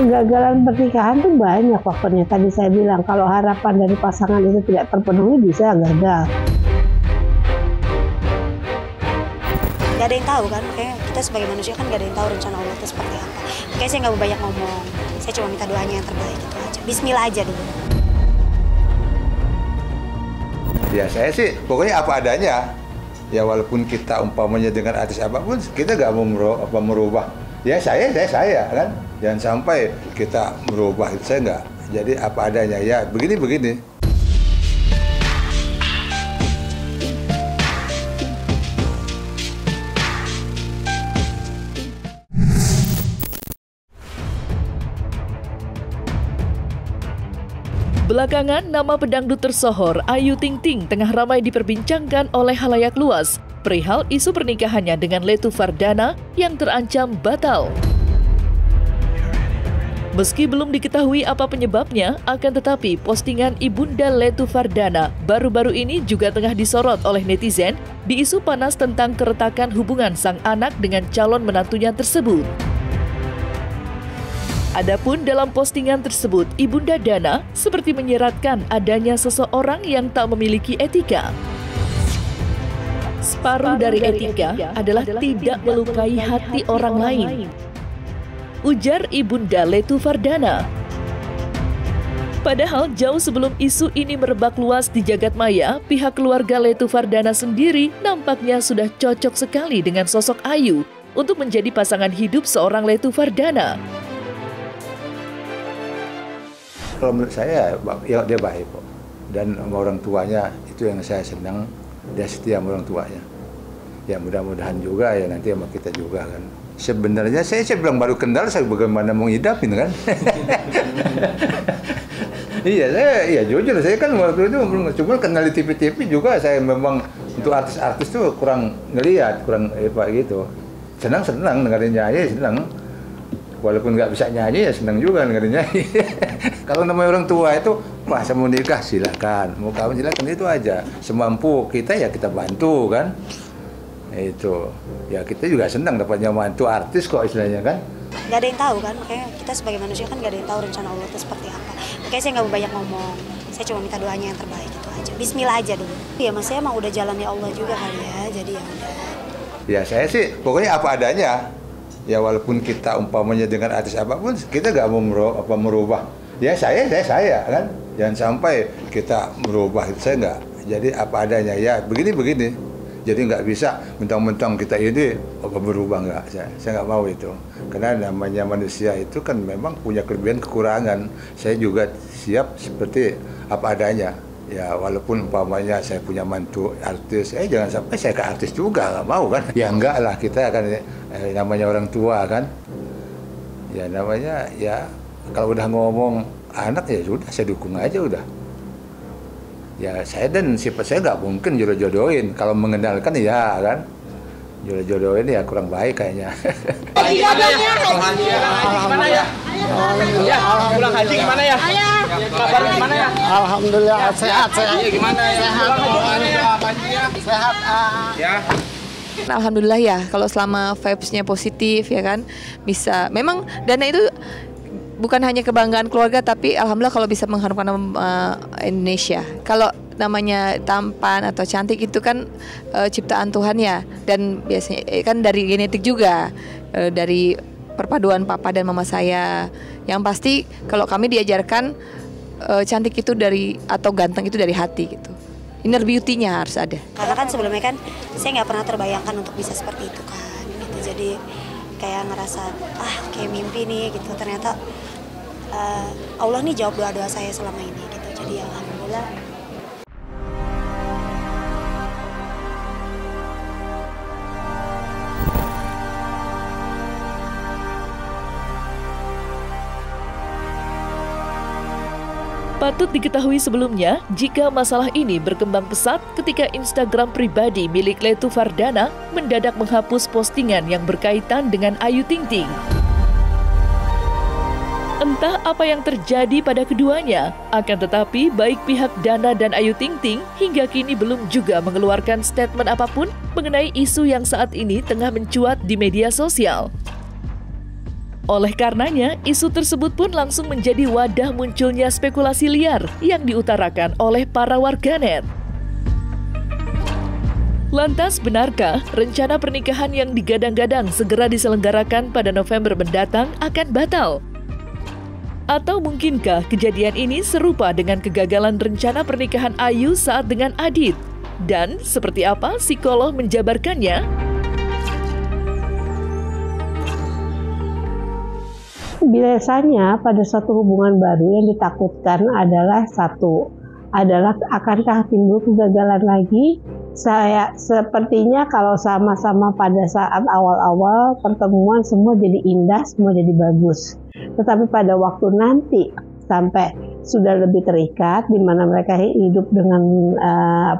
Kegagalan pernikahan tuh banyak faktornya. Tadi saya bilang kalau harapan dari pasangan itu tidak terpenuhi bisa gagal. Gak ada yang tahu kan, makanya kita sebagai manusia kan gak ada yang tahu rencana Allah itu seperti apa. Makanya saya gak mau banyak ngomong, saya cuma minta doanya yang terbaik itu aja. Bismillah aja dulu. Ya saya sih pokoknya apa adanya. Ya walaupun kita umpamanya dengan artis apapun, kita gak mau merubah. Ya saya kan. Jangan sampai kita merubah, itu saya nggak. Jadi apa adanya, ya begini. Belakangan, nama pedangdut tersohor Ayu Ting Ting tengah ramai diperbincangkan oleh halayak luas perihal isu pernikahannya dengan Letu Fardana yang terancam batal. Meski belum diketahui apa penyebabnya, akan tetapi postingan Ibunda Letu Fardana baru-baru ini juga tengah disorot oleh netizen di isu panas tentang keretakan hubungan sang anak dengan calon menantunya tersebut. Adapun dalam postingan tersebut, Ibunda Dana seperti menyeratkan adanya seseorang yang tak memiliki etika. Separuh dari etika adalah tidak melukai hati orang lain, ujar Ibunda Letu Fardana. Padahal jauh sebelum isu ini merebak luas di jagat maya, pihak keluarga Letu Fardana sendiri nampaknya sudah cocok sekali dengan sosok Ayu untuk menjadi pasangan hidup seorang Letu Fardana. Kalau menurut saya, ya dia baik kok. Dan sama orang tuanya, itu yang saya senang, dia setia sama orang tuanya. Ya mudah-mudahan juga ya nanti sama kita juga kan. Sebenarnya saya bilang baru kenal, saya bagaimana mau ngidapin kan. Iya jujur, saya kan waktu itu cuma kenal di TV-TV juga, saya memang untuk artis-artis tuh kurang ngelihat, kurang gitu. Senang dengerin nyanyi, senang. Walaupun nggak bisa nyanyi ya senang juga dengerin nyanyi. Kalau namanya orang tua itu, masa mau nikah silakan, mau kawin silakan, itu aja. Semampu kita ya kita bantu kan. Itu ya kita juga senang dapatnya mantu artis kok istilahnya kan. Gak ada yang tahu kan, makanya kita sebagai manusia kan gak ada yang tahu rencana Allah itu seperti apa. Makanya saya gak mau banyak ngomong, saya cuma minta doanya yang terbaik itu aja. Bismillah aja dulu. Ya mas, saya emang udah jalannya Allah juga kali ya, jadi ya udah. Ya saya sih pokoknya apa adanya. Ya walaupun kita umpamanya dengan artis apapun, kita gak mau merubah. Ya saya kan. Jangan sampai kita merubah, itu saya nggak. Jadi apa adanya, ya begini. Jadi nggak bisa mentang-mentang kita ini berubah, nggak. Saya nggak mau itu. Karena namanya manusia itu kan memang punya kelebihan kekurangan. Saya juga siap seperti apa adanya. Ya walaupun umpamanya saya punya mantu artis, jangan sampai saya ke artis juga, nggak mau kan. Ya enggak lah, kita kan namanya orang tua kan. Ya namanya ya kalau udah ngomong anak ya sudah, saya dukung aja udah. Ya saya dan sifat saya nggak mungkin jodoh-jodohin. Kalau mengenalkan ya kan, jodoh-jodohin ya kurang baik kayaknya. Gimana ya? Ya, pulang haji gimana ya? Kabar gimana ya? Alhamdulillah sehat. Iya gimana ya? Sehat. Ya. Alhamdulillah ya, kalau selama vibes-nya positif ya kan, bisa. Memang Dana itu bukan hanya kebanggaan keluarga, tapi alhamdulillah kalau bisa mengharumkan nama Indonesia. Kalau namanya tampan atau cantik itu kan ciptaan Tuhan ya, dan biasanya kan dari genetik juga, dari perpaduan papa dan mama saya. Yang pasti kalau kami diajarkan cantik itu dari, atau ganteng itu dari hati gitu. Inner beauty-nya harus ada. Karena kan sebelumnya kan saya nggak pernah terbayangkan untuk bisa seperti itu kan, gitu. Jadi kayak ngerasa kayak mimpi nih gitu. Ternyata Allah nih jawab doa-doa saya selama ini gitu. Jadi alhamdulillah. Patut diketahui sebelumnya, jika masalah ini berkembang pesat ketika Instagram pribadi milik Letu Fardana mendadak menghapus postingan yang berkaitan dengan Ayu Ting Ting. Entah apa yang terjadi pada keduanya, akan tetapi baik pihak Dana dan Ayu Ting Ting hingga kini belum juga mengeluarkan statement apapun mengenai isu yang saat ini tengah mencuat di media sosial. Oleh karenanya, isu tersebut pun langsung menjadi wadah munculnya spekulasi liar yang diutarakan oleh para warganet. Lantas, benarkah rencana pernikahan yang digadang-gadang segera diselenggarakan pada November mendatang akan batal? Atau mungkinkah kejadian ini serupa dengan kegagalan rencana pernikahan Ayu saat dengan Adit? Dan seperti apa psikolog menjabarkannya? Biasanya pada suatu hubungan baru yang ditakutkan adalah akankah timbul kegagalan lagi? Sepertinya kalau sama-sama pada saat awal-awal pertemuan semua jadi indah, semua jadi bagus. Tetapi pada waktu nanti sampai sudah lebih terikat, di mana mereka hidup dengan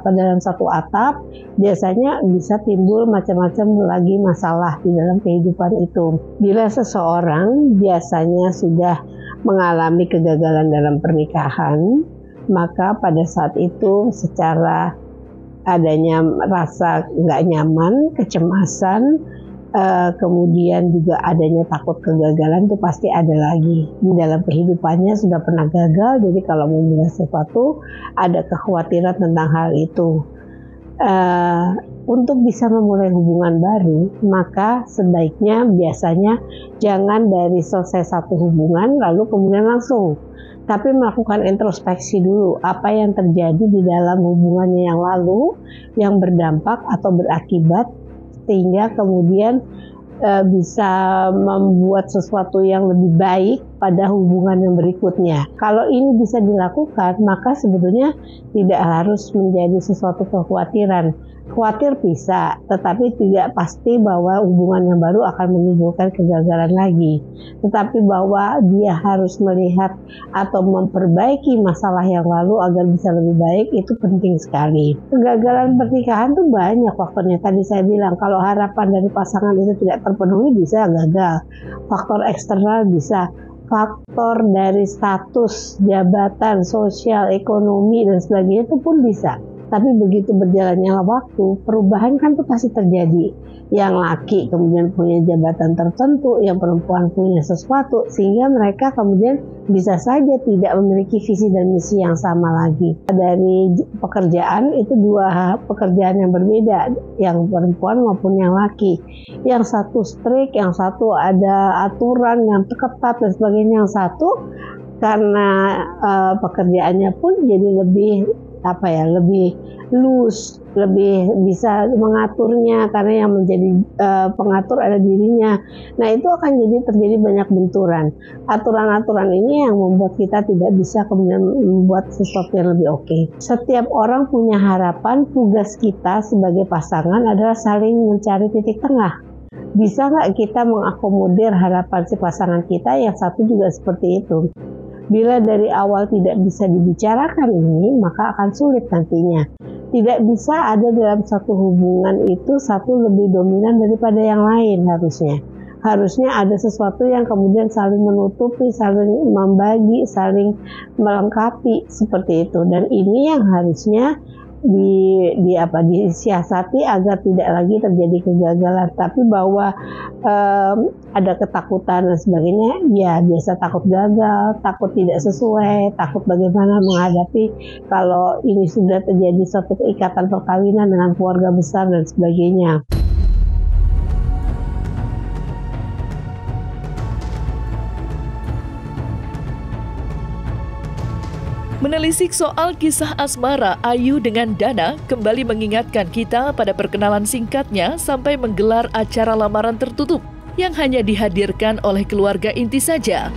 dalam satu atap, biasanya bisa timbul macam-macam lagi masalah di dalam kehidupan itu. Bila seseorang biasanya sudah mengalami kegagalan dalam pernikahan, maka pada saat itu secara adanya rasa nggak nyaman, kecemasan, kemudian juga adanya takut kegagalan itu pasti ada lagi. Di dalam kehidupannya sudah pernah gagal, jadi kalau mau mulai sesuatu ada kekhawatiran tentang hal itu. Untuk bisa memulai hubungan baru, maka sebaiknya biasanya jangan dari selesai satu hubungan lalu kemudian langsung, tapi melakukan introspeksi dulu apa yang terjadi di dalam hubungannya yang lalu yang berdampak atau berakibat sehingga kemudian bisa membuat sesuatu yang lebih baik pada hubungan yang berikutnya. Kalau ini bisa dilakukan, maka sebetulnya tidak harus menjadi sesuatu kekhawatiran. Khawatir bisa, tetapi tidak pasti bahwa hubungan yang baru akan menimbulkan kegagalan lagi. Tetapi bahwa dia harus melihat atau memperbaiki masalah yang lalu agar bisa lebih baik, itu penting sekali. Kegagalan pernikahan itu banyak faktornya. Tadi saya bilang, kalau harapan dari pasangan itu tidak terpenuhi bisa gagal. Faktor eksternal bisa. Faktor dari status, jabatan, sosial, ekonomi, dan sebagainya itu pun bisa. Tapi begitu berjalannya waktu, perubahan kan itu pasti terjadi. Yang laki kemudian punya jabatan tertentu, yang perempuan punya sesuatu, sehingga mereka kemudian bisa saja tidak memiliki visi dan misi yang sama lagi. Dari pekerjaan itu dua pekerjaan yang berbeda, yang perempuan maupun yang laki. Yang satu strict, yang satu ada aturan yang ketat dan sebagainya. Yang satu karena pekerjaannya pun jadi lebih lebih loose, lebih bisa mengaturnya karena yang menjadi pengatur ada dirinya. Nah, itu akan terjadi banyak benturan. Aturan-aturan ini yang membuat kita tidak bisa kemudian membuat sesuatu yang lebih oke. Setiap orang punya harapan, tugas kita sebagai pasangan adalah saling mencari titik tengah. Bisa nggak kita mengakomodir harapan si pasangan kita, yang satu juga seperti itu. Bila dari awal tidak bisa dibicarakan ini, maka akan sulit nantinya. Tidak bisa ada dalam satu hubungan itu satu lebih dominan daripada yang lain harusnya. Harusnya ada sesuatu yang kemudian saling menutupi, saling membagi, saling melengkapi seperti itu. Dan ini yang harusnya disiasati agar tidak lagi terjadi kegagalan. Tapi bahwa ada ketakutan dan sebagainya, ya biasa takut gagal, takut tidak sesuai, takut bagaimana menghadapi kalau ini sudah terjadi suatu keikatan perkawinan dengan keluarga besar dan sebagainya. Menelisik soal kisah asmara Ayu dengan Dana kembali mengingatkan kita pada perkenalan singkatnya sampai menggelar acara lamaran tertutup yang hanya dihadirkan oleh keluarga inti saja.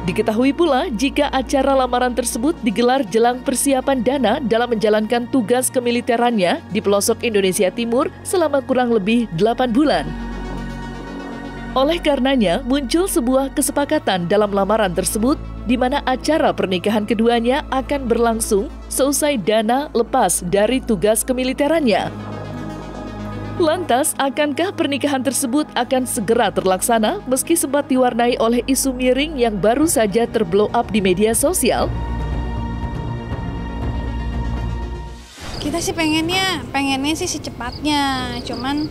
Diketahui pula jika acara lamaran tersebut digelar jelang persiapan Dana dalam menjalankan tugas kemiliterannya di pelosok Indonesia Timur selama kurang lebih 8 bulan. Oleh karenanya, muncul sebuah kesepakatan dalam lamaran tersebut di mana acara pernikahan keduanya akan berlangsung seusai Dana lepas dari tugas kemiliterannya. Lantas, akankah pernikahan tersebut akan segera terlaksana meski sempat diwarnai oleh isu miring yang baru saja terblow up di media sosial? Kita sih pengennya sih secepatnya, cuman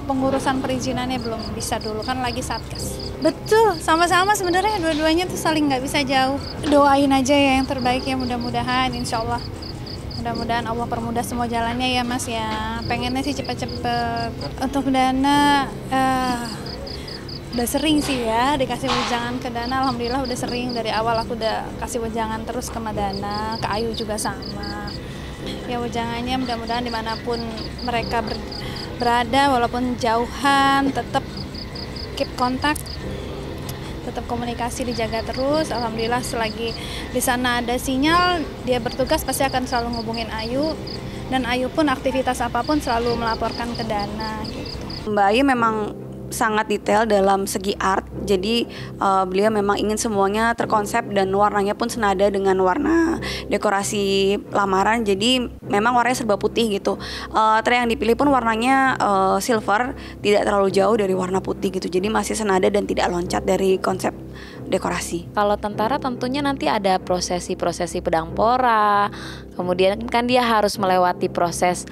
pengurusan perizinannya belum bisa dulu, kan lagi satgas. Betul, sama-sama sebenarnya dua-duanya tuh saling nggak bisa jauh. Doain aja ya yang terbaik ya, mudah-mudahan insya Allah. Mudah-mudahan Allah permudah semua jalannya ya Mas ya. Pengennya sih cepet-cepet. Untuk dana, udah sering sih ya dikasih wejangan ke Dana. Alhamdulillah udah sering, dari awal aku udah kasih wejangan terus ke Dana, ke Ayu juga sama. Ya wejangannya mudah-mudahan dimanapun mereka berada, walaupun jauhan, tetap keep kontak, tetap komunikasi dijaga terus. Alhamdulillah selagi di sana ada sinyal, dia bertugas pasti akan selalu ngubungin Ayu, dan Ayu pun aktivitas apapun selalu melaporkan ke Dana gitu. Mbak Ayu memang sangat detail dalam segi art, jadi beliau memang ingin semuanya terkonsep dan warnanya pun senada dengan warna dekorasi lamaran, jadi memang warnanya serba putih gitu. Tray yang dipilih pun warnanya silver, tidak terlalu jauh dari warna putih gitu, jadi masih senada dan tidak loncat dari konsep dekorasi. Kalau tentara tentunya nanti ada prosesi-prosesi pedang pora, kemudian kan dia harus melewati proses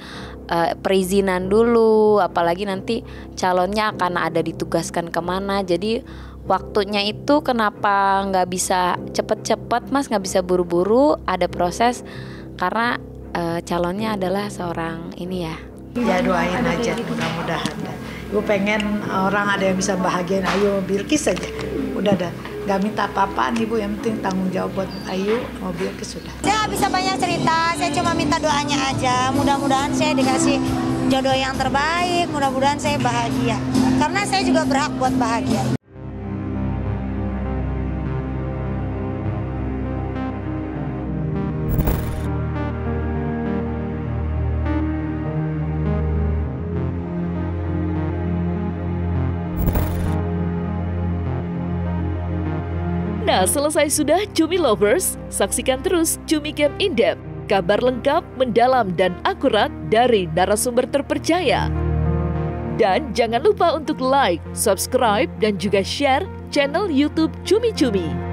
perizinan dulu, apalagi nanti calonnya akan ada ditugaskan kemana. Jadi waktunya itu kenapa nggak bisa cepet-cepet Mas, nggak bisa buru-buru, ada proses karena calonnya adalah seorang ini ya. Ya doain aja mudah-mudahan. Gue pengen orang ada yang bisa bahagiain Ayu Bilkis aja. Udah dah, nggak minta apa-apaan Ibu, yang penting tanggung jawab buat Ayu mau Bilkis sudah. Saya bisa banyak cerita, saya cuma minta doanya aja. Mudah-mudahan saya dikasih jodoh yang terbaik, mudah-mudahan saya bahagia. Karena saya juga berhak buat bahagia. Nah, selesai sudah Cumi Lovers, saksikan terus Cumi Camp In-Depth, kabar lengkap, mendalam, dan akurat dari narasumber terpercaya. Dan jangan lupa untuk like, subscribe, dan juga share channel YouTube Cumi Cumi.